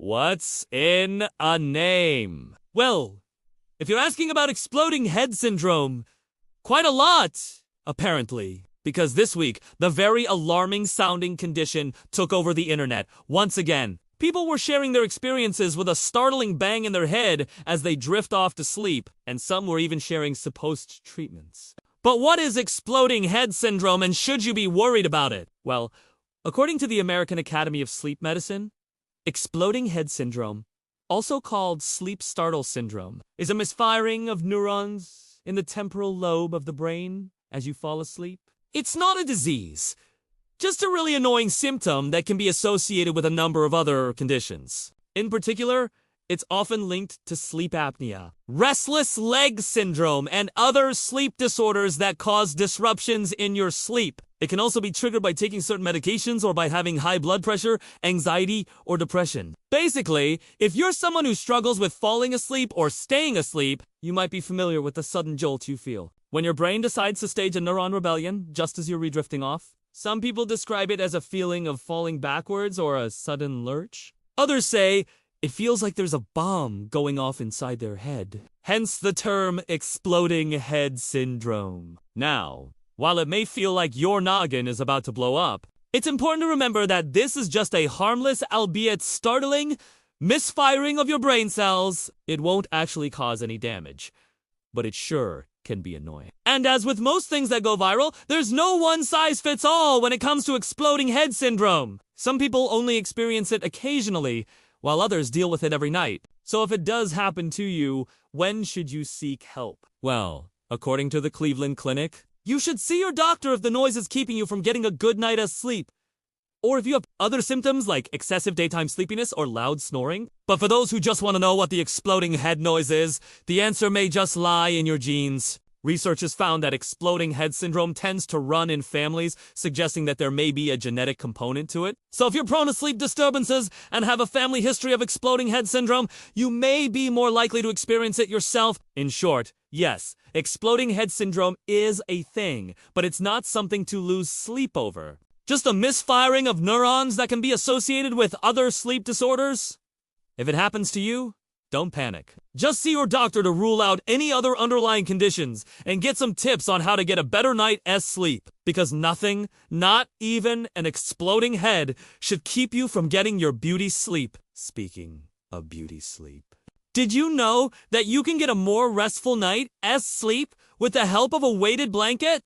What's in a name? Well, if you're asking about exploding head syndrome, quite a lot, apparently. Because this week, the very alarming sounding condition took over the internet. Once again, people were sharing their experiences with a startling bang in their head as they drift off to sleep, and some were even sharing supposed treatments. But what is exploding head syndrome, and should you be worried about it? Well, according to the American Academy of Sleep Medicine, exploding head syndrome, also called sleep startle syndrome, is a misfiring of neurons in the temporal lobe of the brain as you fall asleep. It's not a disease, just a really annoying symptom that can be associated with a number of other conditions. In particular, it's often linked to sleep apnea, restless leg syndrome, and other sleep disorders that cause disruptions in your sleep. It can also be triggered by taking certain medications or by having high blood pressure, anxiety, or depression. Basically, if you're someone who struggles with falling asleep or staying asleep, you might be familiar with the sudden jolt you feel when your brain decides to stage a neuron rebellion just as you're redrifting off. Some people describe it as a feeling of falling backwards or a sudden lurch. Others say it feels like there's a bomb going off inside their head. Hence the term exploding head syndrome. Now, while it may feel like your noggin is about to blow up, it's important to remember that this is just a harmless, albeit startling, misfiring of your brain cells. It won't actually cause any damage, but it sure can be annoying. And as with most things that go viral, there's no one-size-fits-all when it comes to exploding head syndrome. Some people only experience it occasionally, while others deal with it every night. So if it does happen to you, when should you seek help? Well, according to the Cleveland Clinic, you should see your doctor if the noise is keeping you from getting a good night of sleep, or if you have other symptoms like excessive daytime sleepiness or loud snoring. But for those who just want to know what the exploding head noise is, the answer may just lie in your genes. Research has found that exploding head syndrome tends to run in families, suggesting that there may be a genetic component to it. So if you're prone to sleep disturbances and have a family history of exploding head syndrome, you may be more likely to experience it yourself. In short, yes, exploding head syndrome is a thing, but it's not something to lose sleep over. Just a misfiring of neurons that can be associated with other sleep disorders? If it happens to you, don't panic. Just see your doctor to rule out any other underlying conditions and get some tips on how to get a better night's sleep. Because nothing, not even an exploding head, should keep you from getting your beauty sleep. Speaking of beauty sleep, did you know that you can get a more restful night's sleep with the help of a weighted blanket?